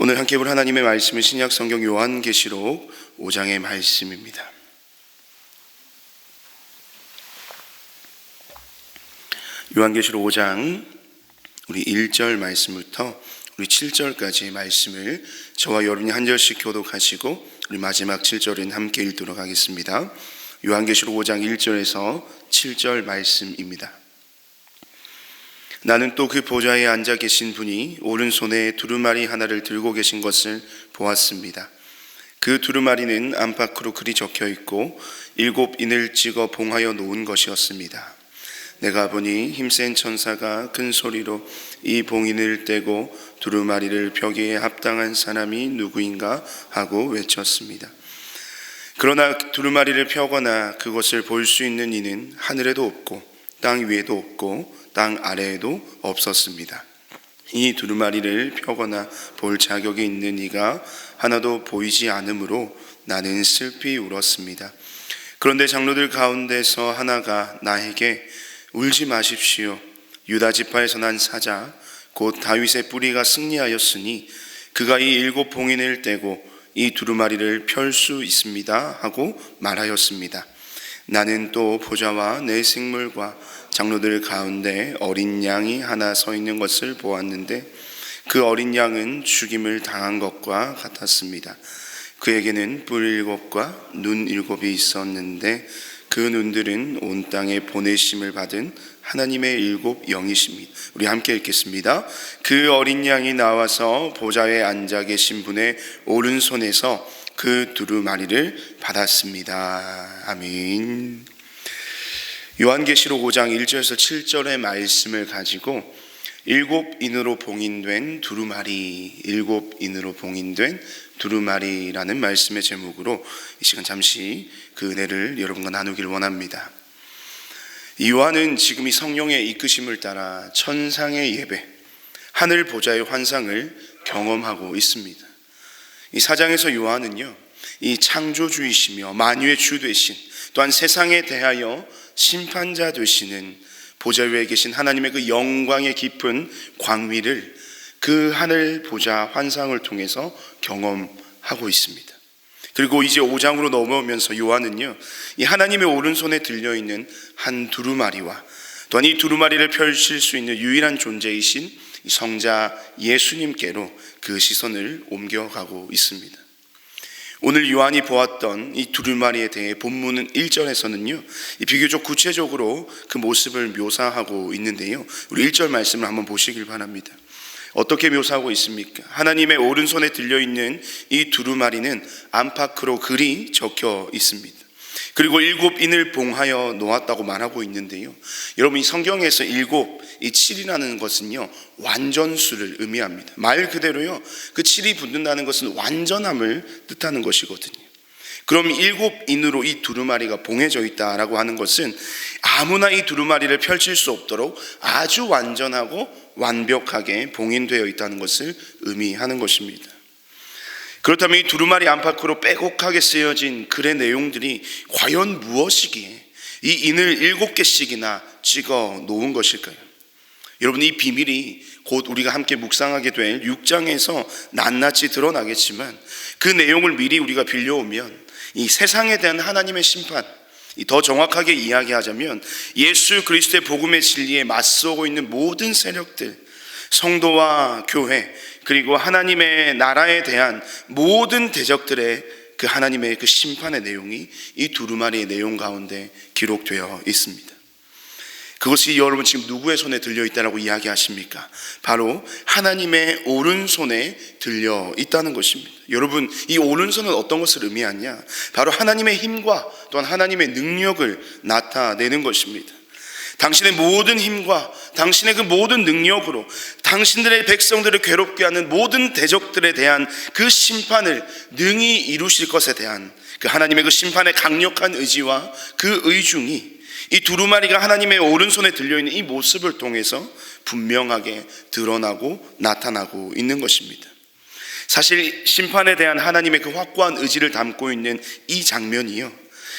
오늘 함께 볼 하나님의 말씀은 신약 성경 요한계시록 5장의 말씀입니다. 요한계시록 5장 우리 1절 말씀부터 우리 7절까지의 말씀을 저와 여러분이 한 절씩 교독하시고 우리 마지막 7절은 함께 읽도록 하겠습니다. 요한계시록 5장 1절에서 7절 말씀입니다. 나는 또 그 보좌에 앉아 계신 분이 오른손에 두루마리 하나를 들고 계신 것을 보았습니다. 그 두루마리는 안팎으로 글이 적혀 있고 7인을 찍어 봉하여 놓은 것이었습니다. 내가 보니 힘센 천사가 큰 소리로 이 봉인을 떼고 두루마리를 펴기에 합당한 사람이 누구인가 하고 외쳤습니다. 그러나 두루마리를 펴거나 그것을 볼 수 있는 이는 하늘에도 없고 땅 위에도 없고 땅 아래에도 없었습니다. 이 두루마리를 펴거나 볼 자격이 있는 이가 하나도 보이지 않으므로 나는 슬피 울었습니다. 그런데 장로들 가운데서 하나가 나에게 울지 마십시오. 유다 지파에서 난 사자 곧 다윗의 뿌리가 승리하였으니 그가 이 7 봉인을 떼고 이 두루마리를 펼 수 있습니다 하고 말하였습니다. 나는 또 보좌와 내 생물과 장로들 가운데 어린 양이 하나 서 있는 것을 보았는데 그 어린 양은 죽임을 당한 것과 같았습니다. 그에게는 뿔 7과 눈 7이 있었는데 그 눈들은 온 땅에 보내심을 받은 하나님의 7 영이십니다. 우리 함께 읽겠습니다. 그 어린 양이 나와서 보좌에 앉아 계신 분의 오른손에서 그 두루마리를 받았습니다. 아멘. 요한계시록 5장 1절에서 7절의 말씀을 가지고 7인으로 봉인된 두루마리, 7인으로 봉인된 두루마리라는 말씀의 제목으로 이 시간 잠시 그 은혜를 여러분과 나누기를 원합니다. 요한은 지금 이 성령의 이끄심을 따라 천상의 예배, 하늘 보좌의 환상을 경험하고 있습니다. 이 4장에서 요한은요, 이 창조주이시며 만유의 주 되신, 또한 세상에 대하여 심판자 되시는 보좌 위에 계신 하나님의 그 영광의 깊은 광위를 그 하늘 보좌 환상을 통해서 경험하고 있습니다. 그리고 이제 5장으로 넘어오면서 요한은요, 이 하나님의 오른손에 들려있는 한 두루마리와 또한 이 두루마리를 펼칠 수 있는 유일한 존재이신 성자 예수님께로 그 시선을 옮겨가고 있습니다. 오늘 요한이 보았던 이 두루마리에 대해 본문은 1절에서는요, 비교적 구체적으로 그 모습을 묘사하고 있는데요, 우리 1절 말씀을 한번 보시길 바랍니다. 어떻게 묘사하고 있습니까? 하나님의 오른손에 들려있는 이 두루마리는 안팎으로 글이 적혀 있습니다. 그리고 7인을 봉하여 놓았다고 말하고 있는데요, 여러분 이 성경에서 7이라는 것은요 완전수를 의미합니다. 말 그대로요, 그 7이 붙는다는 것은 완전함을 뜻하는 것이거든요. 그럼 7인으로 이 두루마리가 봉해져 있다라고 하는 것은 아무나 이 두루마리를 펼칠 수 없도록 아주 완전하고 완벽하게 봉인되어 있다는 것을 의미하는 것입니다. 그렇다면 이 두루마리 안팎으로 빼곡하게 쓰여진 글의 내용들이 과연 무엇이기에 이 인을 7개씩이나 찍어 놓은 것일까요? 여러분, 이 비밀이 곧 우리가 함께 묵상하게 될 6장에서 낱낱이 드러나겠지만 그 내용을 미리 우리가 빌려오면 이 세상에 대한 하나님의 심판, 더 정확하게 이야기하자면 예수 그리스도의 복음의 진리에 맞서고 있는 모든 세력들, 성도와 교회, 그리고 하나님의 나라에 대한 모든 대적들의 그 하나님의 그 심판의 내용이 이 두루마리의 내용 가운데 기록되어 있습니다. 그것이 여러분 지금 누구의 손에 들려 있다라고 이야기하십니까? 바로 하나님의 오른손에 들려 있다는 것입니다. 여러분, 이 오른손은 어떤 것을 의미하냐? 바로 하나님의 힘과 또한 하나님의 능력을 나타내는 것입니다. 당신의 모든 힘과 당신의 그 모든 능력으로 당신들의 백성들을 괴롭게 하는 모든 대적들에 대한 그 심판을 능히 이루실 것에 대한 그 하나님의 그 심판의 강력한 의지와 그 의중이 이 두루마리가 하나님의 오른손에 들려있는 이 모습을 통해서 분명하게 드러나고 나타나고 있는 것입니다. 사실 심판에 대한 하나님의 그 확고한 의지를 담고 있는 이 장면이요,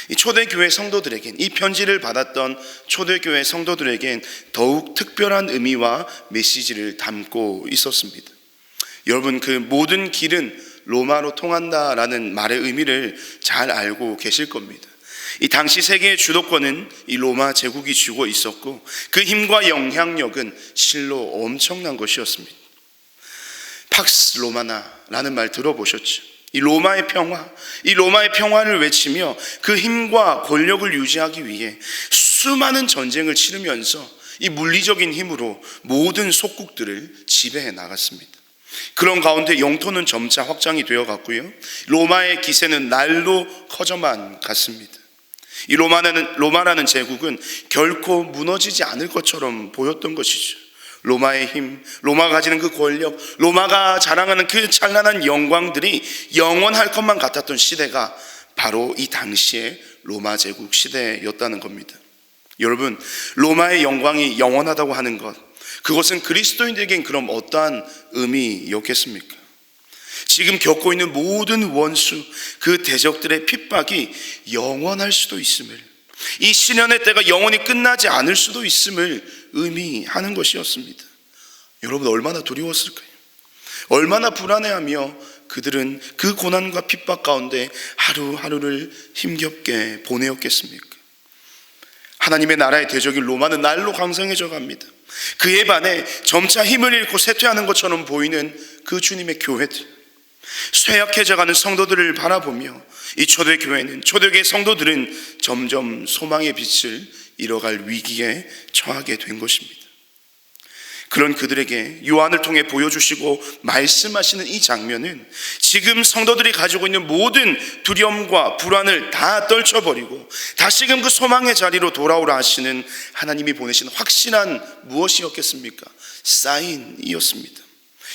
이 초대교회 성도들에겐, 이 편지를 받았던 초대교회 성도들에겐 더욱 특별한 의미와 메시지를 담고 있었습니다. 여러분, 그 모든 길은 로마로 통한다라는 말의 의미를 잘 알고 계실 겁니다. 이 당시 세계의 주도권은 이 로마 제국이 쥐고 있었고 그 힘과 영향력은 실로 엄청난 것이었습니다. 팍스 로마나라는 말 들어보셨죠? 이 로마의 평화를 외치며 그 힘과 권력을 유지하기 위해 수많은 전쟁을 치르면서 이 물리적인 힘으로 모든 속국들을 지배해 나갔습니다. 그런 가운데 영토는 점차 확장이 되어 갔고요, 로마의 기세는 날로 커져만 갔습니다. 이 로마라는 제국은 결코 무너지지 않을 것처럼 보였던 것이죠. 로마의 힘, 로마가 가지는 그 권력, 로마가 자랑하는 그 찬란한 영광들이 영원할 것만 같았던 시대가 바로 이 당시의 로마 제국 시대였다는 겁니다. 여러분, 로마의 영광이 영원하다고 하는 것, 그것은 그리스도인들에겐 그럼 어떠한 의미였겠습니까? 지금 겪고 있는 모든 원수, 그 대적들의 핍박이 영원할 수도 있음을, 이 시련의 때가 영원히 끝나지 않을 수도 있음을 의미하는 것이었습니다. 여러분, 얼마나 두려웠을까요? 얼마나 불안해하며 그들은 그 고난과 핍박 가운데 하루하루를 힘겹게 보내었겠습니까? 하나님의 나라의 대적인 로마는 날로 강성해져 갑니다. 그에 반해 점차 힘을 잃고 쇠퇴하는 것처럼 보이는 그 주님의 교회들, 쇠약해져가는 성도들을 바라보며 이 초대교회 성도들은 점점 소망의 빛을 잃어갈 위기에 처하게 된 것입니다. 그런 그들에게 요한을 통해 보여주시고 말씀하시는 이 장면은 지금 성도들이 가지고 있는 모든 두려움과 불안을 다 떨쳐버리고 다시금 그 소망의 자리로 돌아오라 하시는 하나님이 보내신 확실한 무엇이었겠습니까? 사인이었습니다.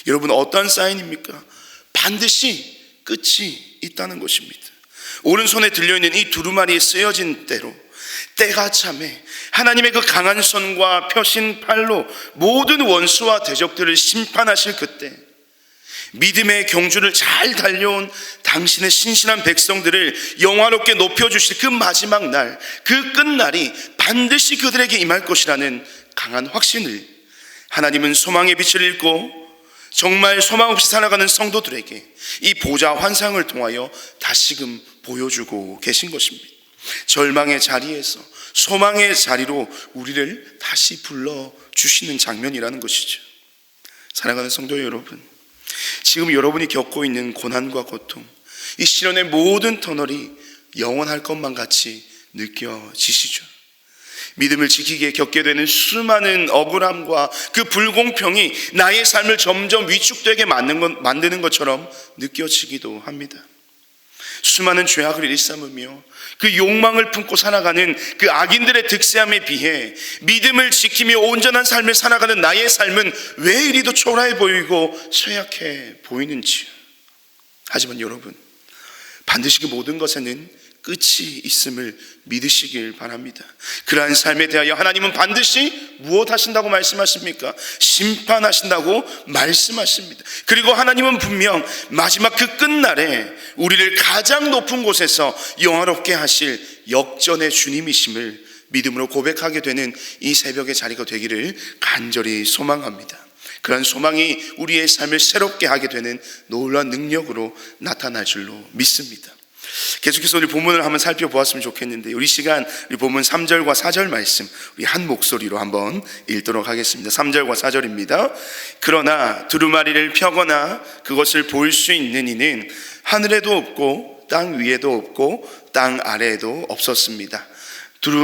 여러분, 어떤 사인입니까? 반드시 끝이 있다는 것입니다. 오른손에 들려있는 이 두루마리에 쓰여진 대로 때가 참에 하나님의 그 강한 손과 펴신 팔로 모든 원수와 대적들을 심판하실 그때, 믿음의 경주를 잘 달려온 당신의 신실한 백성들을 영화롭게 높여주실 그 마지막 날, 그 끝날이 반드시 그들에게 임할 것이라는 강한 확신을 하나님은 소망의 빛을 잃고 정말 소망 없이 살아가는 성도들에게 이 보좌 환상을 통하여 다시금 보여주고 계신 것입니다. 절망의 자리에서 소망의 자리로 우리를 다시 불러주시는 장면이라는 것이죠. 사랑하는 성도 여러분, 지금 여러분이 겪고 있는 고난과 고통, 이 시련의 모든 터널이 영원할 것만 같이 느껴지시죠? 믿음을 지키기에 겪게 되는 수많은 억울함과 그 불공평이 나의 삶을 점점 위축되게 만드는 것처럼 느껴지기도 합니다. 수많은 죄악을 일삼으며 그 욕망을 품고 살아가는 그 악인들의 득세함에 비해 믿음을 지키며 온전한 삶을 살아가는 나의 삶은 왜 이리도 초라해 보이고 쇠약해 보이는지. 하지만 여러분, 반드시 그 모든 것에는 끝이 있음을 믿으시길 바랍니다. 그러한 삶에 대하여 하나님은 반드시 무엇 하신다고 말씀하십니까? 심판하신다고 말씀하십니다. 그리고 하나님은 분명 마지막 그 끝날에 우리를 가장 높은 곳에서 영화롭게 하실 역전의 주님이심을 믿음으로 고백하게 되는 이 새벽의 자리가 되기를 간절히 소망합니다. 그런 소망이 우리의 삶을 새롭게 하게 되는 놀라운 능력으로 나타날 줄로 믿습니다. 계속해서 우리 본문을 한번 살펴보았으면 좋겠는데, 우리 시간 우리 본문 3절과 4절 말씀 우리 한 목소리로 한번 읽도록 하겠습니다. 3절과 4절입니다. 그러나 두루마리를 펴거나 그것을 볼 수 있는 이는 하늘에도 없고 땅 위에도 없고 땅 아래에도 없었습니다.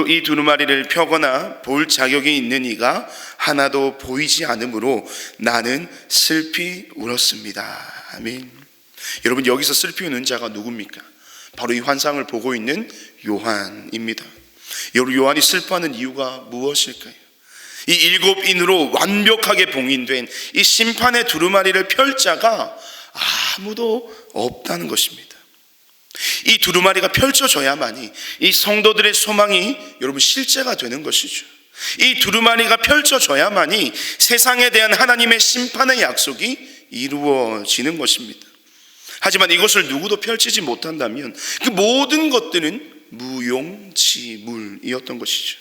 이 두루마리를 펴거나 볼 자격이 있는 이가 하나도 보이지 않으므로 나는 슬피 울었습니다. 아멘. 여러분, 여기서 슬피 우는 자가 누굽니까? 바로 이 환상을 보고 있는 요한입니다. 여러분, 요한이 슬퍼하는 이유가 무엇일까요? 이 7인으로 완벽하게 봉인된 이 심판의 두루마리를 펼 자가 아무도 없다는 것입니다. 이 두루마리가 펼쳐져야만이 이 성도들의 소망이 여러분 실제가 되는 것이죠. 이 두루마리가 펼쳐져야만이 세상에 대한 하나님의 심판의 약속이 이루어지는 것입니다. 하지만 이것을 누구도 펼치지 못한다면 그 모든 것들은 무용지물이었던 것이죠.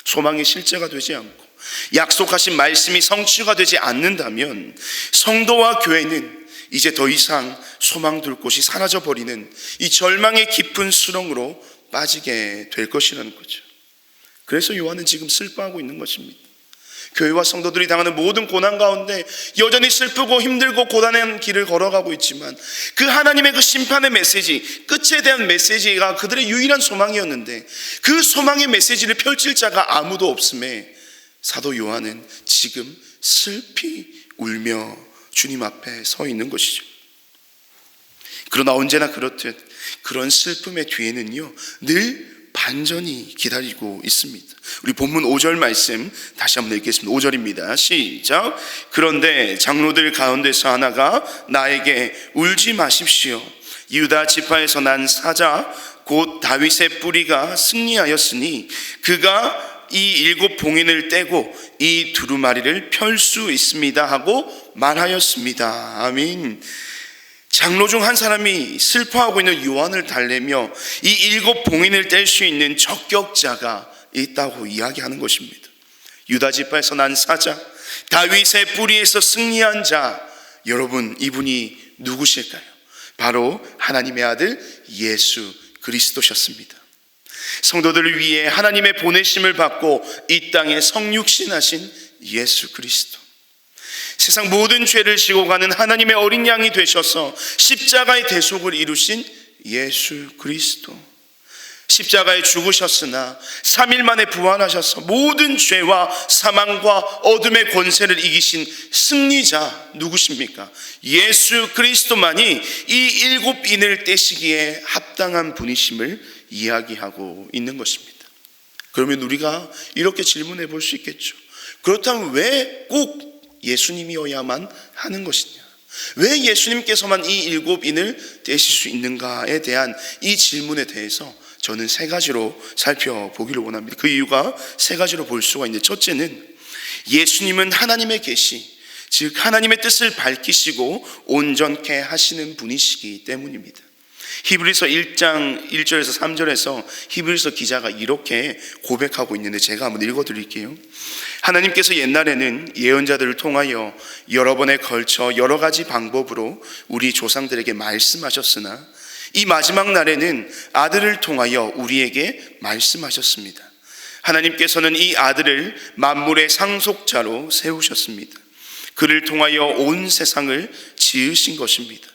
소망의 실제가 되지 않고 약속하신 말씀이 성취가 되지 않는다면 성도와 교회는 이제 더 이상 소망 둘 곳이 사라져버리는 이 절망의 깊은 수렁으로 빠지게 될 것이라는 거죠. 그래서 요한은 지금 슬퍼하고 있는 것입니다. 교회와 성도들이 당하는 모든 고난 가운데 여전히 슬프고 힘들고 고단한 길을 걸어가고 있지만 그 하나님의 그 심판의 메시지, 끝에 대한 메시지가 그들의 유일한 소망이었는데 그 소망의 메시지를 펼칠 자가 아무도 없음에 사도 요한은 지금 슬피 울며 주님 앞에 서 있는 것이죠. 그러나 언제나 그렇듯 그런 슬픔의 뒤에는요 늘 반전이 기다리고 있습니다. 우리 본문 5절 말씀 다시 한번 읽겠습니다. 5절입니다. 시작. 그런데 장로들 가운데서 하나가 나에게 울지 마십시오. 유다 지파에서 난 사자 곧 다윗의 뿌리가 승리하였으니 그가 이 7 봉인을 떼고 이 두루마리를 펼 수 있습니다 하고 말하였습니다. 아멘. 장로 중 한 사람이 슬퍼하고 있는 요한을 달래며 이 7 봉인을 뗄 수 있는 적격자가 있다고 이야기하는 것입니다. 유다 지파에서 난 사자, 다윗의 뿌리에서 승리한 자, 여러분 이분이 누구실까요? 바로 하나님의 아들 예수 그리스도셨습니다. 성도들을 위해 하나님의 보내심을 받고 이 땅에 성육신하신 예수 그리스도, 세상 모든 죄를 지고 가는 하나님의 어린 양이 되셔서 십자가의 대속을 이루신 예수 그리스도, 십자가에 죽으셨으나 3일 만에 부활하셔서 모든 죄와 사망과 어둠의 권세를 이기신 승리자 누구십니까? 예수 그리스도만이 이 7 인을 떼시기에 합당한 분이심을 이야기하고 있는 것입니다. 그러면 우리가 이렇게 질문해 볼 수 있겠죠. 그렇다면 왜 꼭 예수님이어야만 하는 것이냐? 왜 예수님께서만 이 7 인을 떼실 수 있는가에 대한 이 질문에 대해서 저는 3가지로 살펴보기를 원합니다. 그 이유가 3가지로 볼 수가 있는데, 첫째는 예수님은 하나님의 계시, 즉 하나님의 뜻을 밝히시고 온전케 하시는 분이시기 때문입니다. 히브리서 1장 1절에서 3절에서 히브리서 기자가 이렇게 고백하고 있는데 제가 한번 읽어드릴게요. 하나님께서 옛날에는 예언자들을 통하여 여러 번에 걸쳐 여러 가지 방법으로 우리 조상들에게 말씀하셨으나 이 마지막 날에는 아들을 통하여 우리에게 말씀하셨습니다. 하나님께서는 이 아들을 만물의 상속자로 세우셨습니다. 그를 통하여 온 세상을 지으신 것입니다.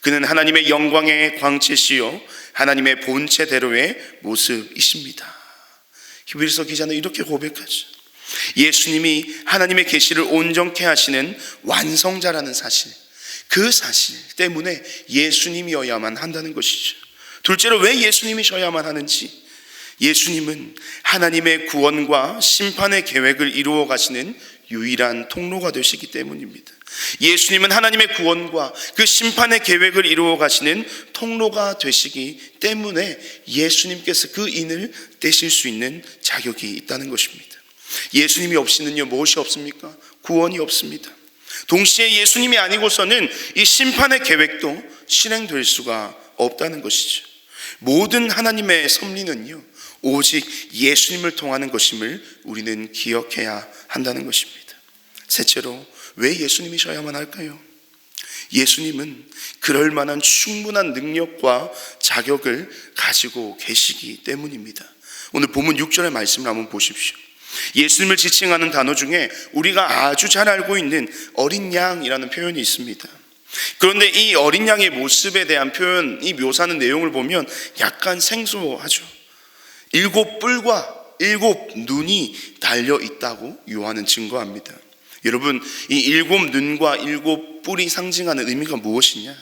그는 하나님의 영광의 광채시요 하나님의 본체대로의 모습이십니다. 히브리서 기자는 이렇게 고백하죠. 예수님이 하나님의 계시를 온전케 하시는 완성자라는 사실, 그 사실 때문에 예수님이어야만 한다는 것이죠. 둘째로 왜 예수님이셔야만 하는지, 예수님은 하나님의 구원과 심판의 계획을 이루어 가시는 유일한 통로가 되시기 때문입니다. 예수님은 하나님의 구원과 그 심판의 계획을 이루어 가시는 통로가 되시기 때문에 예수님께서 그 인을 떼실 수 있는 자격이 있다는 것입니다. 예수님이 없이는요 무엇이 없습니까? 구원이 없습니다. 동시에 예수님이 아니고서는 이 심판의 계획도 실행될 수가 없다는 것이죠. 모든 하나님의 섭리는요 오직 예수님을 통하는 것임을 우리는 기억해야 한다는 것입니다. 셋째로 왜 예수님이셔야만 할까요? 예수님은 그럴 만한 충분한 능력과 자격을 가지고 계시기 때문입니다. 오늘 본문 6절의 말씀을 한번 보십시오. 예수님을 지칭하는 단어 중에 우리가 아주 잘 알고 있는 어린 양이라는 표현이 있습니다. 그런데 이 어린 양의 모습에 대한 표현, 이 묘사하는 내용을 보면 약간 생소하죠. 7 뿔과 7 눈이 달려 있다고 요한은 증거합니다. 여러분, 이 7 눈과 7 뿔이 상징하는 의미가 무엇이냐?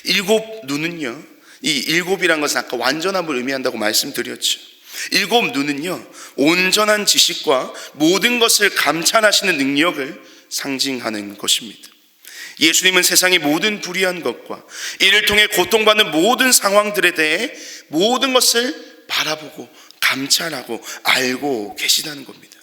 7 눈은요, 이 7이란 것은 아까 완전함을 의미한다고 말씀드렸죠. 7 눈은요 온전한 지식과 모든 것을 감찰하시는 능력을 상징하는 것입니다. 예수님은 세상의 모든 불의한 것과 이를 통해 고통받는 모든 상황들에 대해 모든 것을 바라보고 감찰하고 알고 계시다는 겁니다.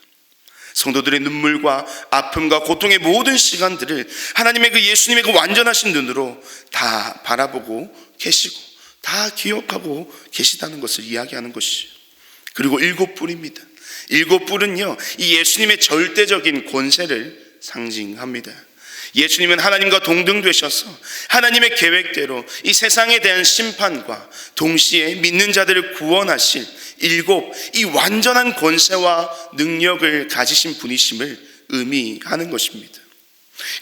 성도들의 눈물과 아픔과 고통의 모든 시간들을 하나님의 그 예수님의 그 완전하신 눈으로 다 바라보고 계시고 다 기억하고 계시다는 것을 이야기하는 것이죠. 그리고 7 뿔입니다. 7 뿔은요 이 예수님의 절대적인 권세를 상징합니다. 예수님은 하나님과 동등되셔서 하나님의 계획대로 이 세상에 대한 심판과 동시에 믿는 자들을 구원하실 이 완전한 권세와 능력을 가지신 분이심을 의미하는 것입니다.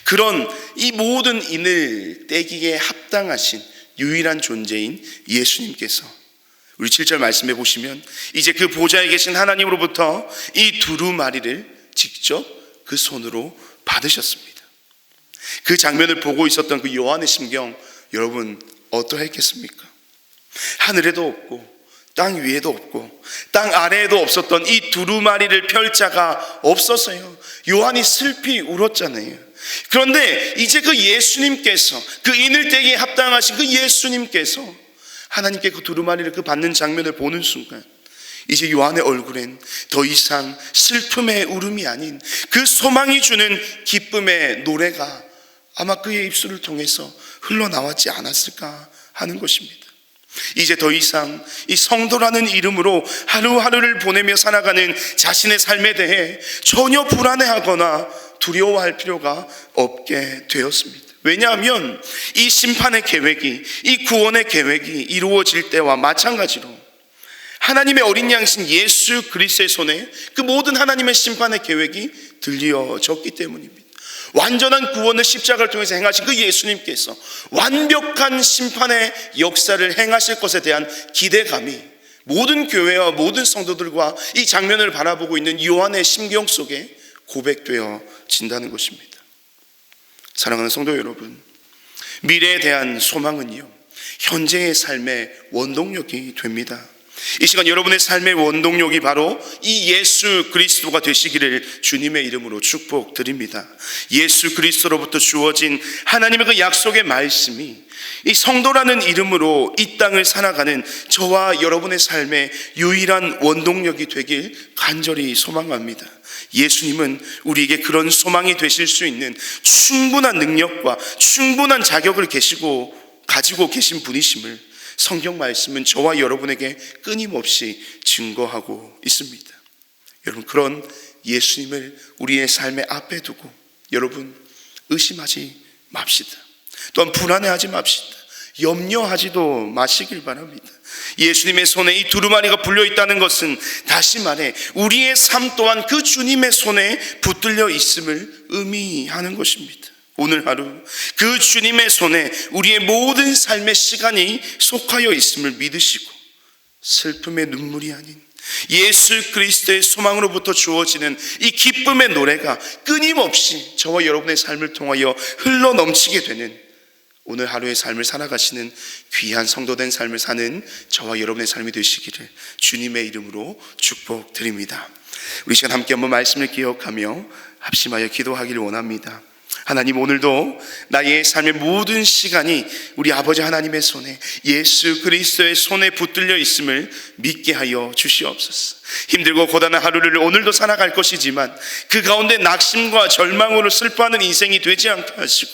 그런 이 모든 인을 떼기에 합당하신 유일한 존재인 예수님께서 우리 7절 말씀해 보시면 이제 그 보좌에 계신 하나님으로부터 이 두루마리를 직접 그 손으로 받으셨습니다. 그 장면을 보고 있었던 그 요한의 심경, 여러분 어떠했겠습니까? 하늘에도 없고 땅 위에도 없고 땅 아래에도 없었던 이 두루마리를 펼 자가 없었어요. 요한이 슬피 울었잖아요. 그런데 이제 그 예수님께서, 그 인을 떼기에 합당하신 그 예수님께서 하나님께 그 두루마리를 그 받는 장면을 보는 순간 이제 요한의 얼굴엔 더 이상 슬픔의 울음이 아닌 그 소망이 주는 기쁨의 노래가 아마 그의 입술을 통해서 흘러나왔지 않았을까 하는 것입니다. 이제 더 이상 이 성도라는 이름으로 하루하루를 보내며 살아가는 자신의 삶에 대해 전혀 불안해하거나 두려워할 필요가 없게 되었습니다. 왜냐하면 이 심판의 계획이, 이 구원의 계획이 이루어질 때와 마찬가지로 하나님의 어린 양신 예수 그리스도의 손에 그 모든 하나님의 심판의 계획이 들려졌기 때문입니다. 완전한 구원을 십자가를 통해서 행하신 그 예수님께서 완벽한 심판의 역사를 행하실 것에 대한 기대감이 모든 교회와 모든 성도들과 이 장면을 바라보고 있는 요한의 심경 속에 고백되어진다는 것입니다. 사랑하는 성도 여러분, 미래에 대한 소망은요, 현재의 삶의 원동력이 됩니다. 이 시간 여러분의 삶의 원동력이 바로 이 예수 그리스도가 되시기를 주님의 이름으로 축복드립니다. 예수 그리스도로부터 주어진 하나님의 그 약속의 말씀이 이 성도라는 이름으로 이 땅을 살아가는 저와 여러분의 삶의 유일한 원동력이 되길 간절히 소망합니다. 예수님은 우리에게 그런 소망이 되실 수 있는 충분한 능력과 충분한 자격을 가지고 계신 분이심을 성경 말씀은 저와 여러분에게 끊임없이 증거하고 있습니다. 여러분, 그런 예수님을 우리의 삶의 앞에 두고 여러분 의심하지 맙시다. 또한 불안해하지 맙시다. 염려하지도 마시길 바랍니다. 예수님의 손에 이 두루마리가 불려 있다는 것은 다시 말해 우리의 삶 또한 그 주님의 손에 붙들려 있음을 의미하는 것입니다. 오늘 하루 그 주님의 손에 우리의 모든 삶의 시간이 속하여 있음을 믿으시고 슬픔의 눈물이 아닌 예수 그리스도의 소망으로부터 주어지는 이 기쁨의 노래가 끊임없이 저와 여러분의 삶을 통하여 흘러넘치게 되는 오늘 하루의 삶을 살아가시는 귀한 성도된 삶을 사는 저와 여러분의 삶이 되시기를 주님의 이름으로 축복드립니다. 우리 시간 함께 한번 말씀을 기억하며 합심하여 기도하기를 원합니다. 하나님, 오늘도 나의 삶의 모든 시간이 우리 아버지 하나님의 손에 예수 그리스도의 손에 붙들려 있음을 믿게 하여 주시옵소서. 힘들고 고단한 하루를 오늘도 살아갈 것이지만 그 가운데 낙심과 절망으로 슬퍼하는 인생이 되지 않게 하시고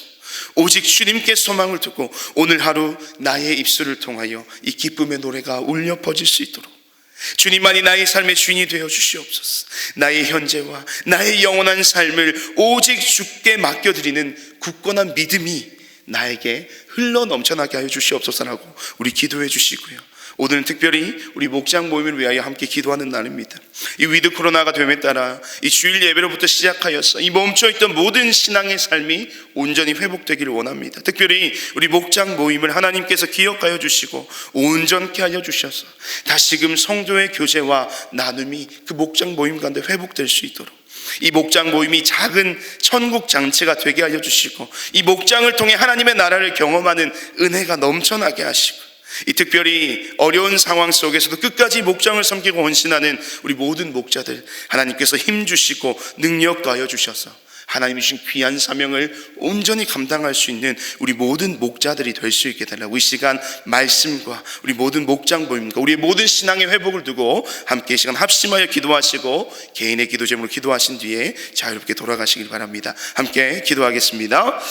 오직 주님께 소망을 두고 오늘 하루 나의 입술을 통하여 이 기쁨의 노래가 울려 퍼질 수 있도록 주님만이 나의 삶의 주인이 되어 주시옵소서. 나의 현재와 나의 영원한 삶을 오직 주께 맡겨드리는 굳건한 믿음이 나에게 흘러 넘쳐나게 하여 주시옵소서라고 우리 기도해 주시고요. 오늘은 특별히 우리 목장 모임을 위하여 함께 기도하는 날입니다. 이 위드 코로나가 됨에 따라 이 주일 예배로부터 시작하여서 이 멈춰있던 모든 신앙의 삶이 온전히 회복되기를 원합니다. 특별히 우리 목장 모임을 하나님께서 기억하여 주시고 온전케 하여 주셔서 다시금 성도의 교제와 나눔이 그 목장 모임 가운데 회복될 수 있도록 이 목장 모임이 작은 천국 장체가 되게 하여 주시고 이 목장을 통해 하나님의 나라를 경험하는 은혜가 넘쳐나게 하시고 이 특별히 어려운 상황 속에서도 끝까지 목장을 섬기고 헌신하는 우리 모든 목자들 하나님께서 힘 주시고 능력 더하여 주셔서 하나님이 주신 귀한 사명을 온전히 감당할 수 있는 우리 모든 목자들이 될 수 있게 달라고 이 시간 말씀과 우리 모든 목장 모임과 우리의 모든 신앙의 회복을 두고 함께 이 시간 합심하여 기도하시고 개인의 기도 제목으로 기도하신 뒤에 자유롭게 돌아가시길 바랍니다. 함께 기도하겠습니다.